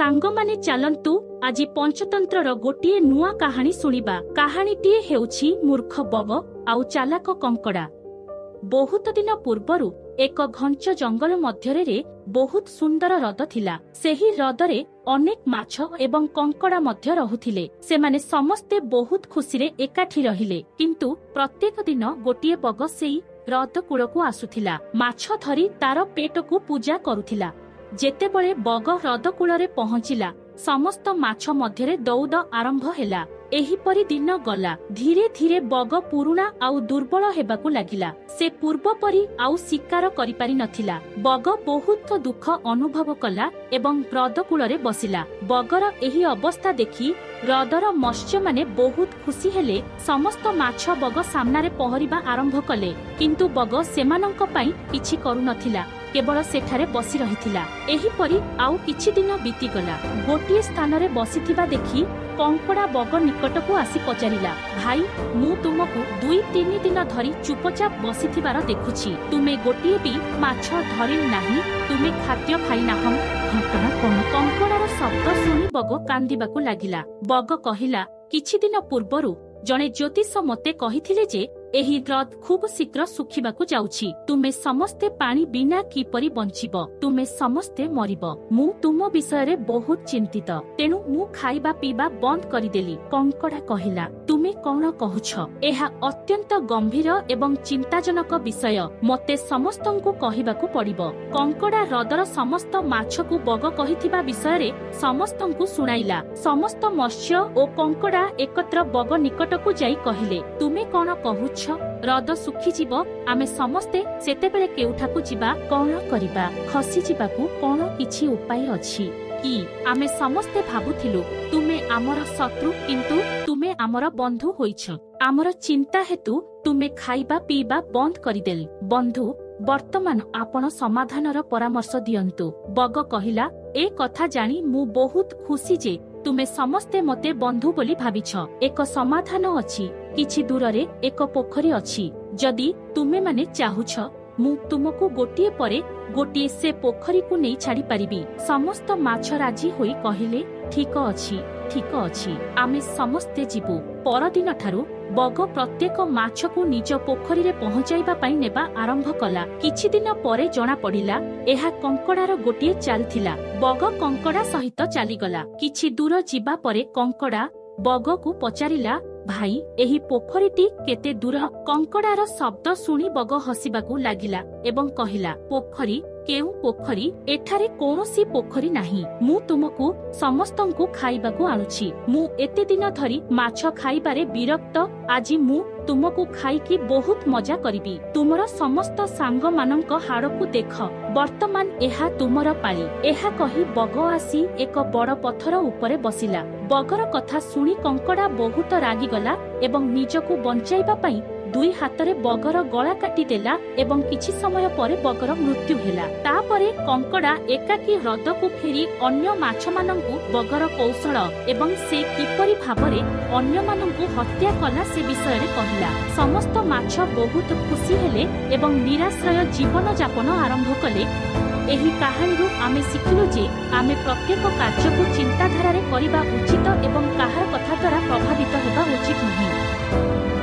सांगमाने चालंतु आजि पंचतंत्रर गोटिए नुआ कहानी सुनिबा। कहानीटीए हेउछि मूर्ख बग आउ चालाक कंकड़ा। बहुत दिन पूर्वरु एक घंच जंगल मध्यरे बहुत सुंदर ह्रद थिला। सेही ह्रदरे अनेक माछ एवं कंकड़ा मध्य रहुथिले। सेमाने समस्ते बहुत खुशी रे एकाठी रहिले। किंतु प्रत्येक दिन गोटिए बग सेही ह्रद कूलकु आसुथिला। माछ धरी तार पेटकु पूजा करुथिला। जेतेबेले बग ह्रद कूलरे पहुंचिला, समस्त माछ मध्यरे दौड़ आरंभ हेला। एहीपरि दिन गला। धीरे धीरे बग पुरुणा आउ दुर्बल हेबाकु लागिला। से पूर्व परि आउ शिकार करि पारि नथिला। बग बहुत दुख अनुभव कला एवं ह्रद कूलरे बसिला। बगर एही अवस्था देखि ह्रदर मत्स्य माने बहुत खुशी हेले। समस्त माछ बग सामना रे पहरिबा आरंभ कले, किंतु बग सेमानंक पई किछि करू नथिला, केवल सेठारे बसी रहिथिला। एहीपरि आउ किछि दिन बीतीगला। गोटिए स्थान रे बसिथिबा देखि कंकड़ा बग निकटकू आसी पचारिला, भाई मु तुमको 2-3 दिन धरी चुपचाप बसिथिबार देखुछि। तुमे गोटिए भी माछ धरि नाही, तुमे खाद्य खाई नाहं। घटना कोन? कंकड़ार शब्द सुनी बग कांदिबाकू लागिला। बग कहिला, किछि दिन पूर्वरु जणे ज्योतिष मते कहिथिले जे एही ह्रद खूब शीघ्र सुखिबाकू जाउछि। तुमे समस्ते पानी बिना किपरि बंचिब, तुमे समस्ते मरिब। मु तुम विषय रे बहुत चिंतित, तेणु मु खाइबा पीबा बंद करिदेली। कंकड़ा कहिला, तुमे कोन कहुछ? एहा अत्यंत गंभीर एवं चिंताजनक विषय। मते समस्तंकु कहिबाकू पड़िब। कंकड़ा ह्रदर समस्त माछकू बग कहिथिबा विषय रे समस्तंकु सुनाइला। समस्त मत्स्य ओ कंकड़ा एकत्र बग निकटकू जाई कहिले, तुमे कोन कहुछ? ह्रद सुखी जीव, आमे समस्ते सेतेबेले केउठाकू जिबा, कोन करिबा? खसी जिबाकू कोन किछि उपाय अछि कि? आमे समस्ते भाबुथिलु तुमे आमर शत्रु, किंतु तुमे आमर बंधु होइछ। आमर चिंता हेतु तुमे खाइबा पीबा बंद करिदेली। बंधु, वर्तमान आपण समाधानर परामर्श दियंतु। बग कहिला, ए कथा जानी मु बहुत खुशी जे तुमे समस्ते मते बंधु बोली भाबिछ। एक समाधान अछि। किछि दूररे एक पोखरी अछि। जदि तुमे माने चाहुछ, मु तुमको गोटिए परे गोटिए से पोखरी को नहीं छाड़ी पारिबी। समस्त माछ राजी होई कहिले, ठीक अछि, ठीक अछि, आमे समस्ते जीवु। परदिन ठारू बग प्रत्येक माछ को निज पोखरी रे पहुंचाइबा पई नेबा आरंभ कला। किछि दिन परे जणा पड़िला एहा कंकड़ार गोटिए चाल थिला। बग कंकड़ा सहित चलीगला। किछि दूर जिबा परे कंकड़ा बग को पचारिला, भाई एही पोखरीटी केते दूर? कंकड़ार शब्द सुनी बग हसिबाकू लागिला एवं कहिला, पोखरी? केउ पोखरी? एठारे कोनोसी पोखरी नाही। मु तुमको समस्तंकु खाइबाकू आनुछि। मु एते दिन धरी माछ खाइबारे विरक्त। आजि मु तुमको खाइकी बहुत मजा करिबी। तुमर समस्त सांग मानंक हाड़कू देख, वर्तमान एहा तुमर पाली। एहा कही बग आसी एक बड़ पत्थर उपरे बसिला। बगर कथा सुनी कंकड़ा बहुत रागिगला एवं निजको बंचाइबा पई 2 हातरे बगर गला काटी देला एवं किछि समय परे बगर मृत्यु हेला। तापरे कंकड़ा एकाकी ह्रद को फेरी अन्य माछ मानंकु बगर कौशल एवं से किपरि भाबरे अन्य मानंकु हत्या कला से विषय रे कहिला। समस्त माछ बहुत खुशी हेले एवं निराश्रय जीवन यापन आरंभ कले। एही कहानी आमे शिखिलु जे आमे प्रत्येक कार्य को चिंताधारा रे करिबा उचित एवं काहार कथा द्वारा प्रभावित हेबा उचित नहीं।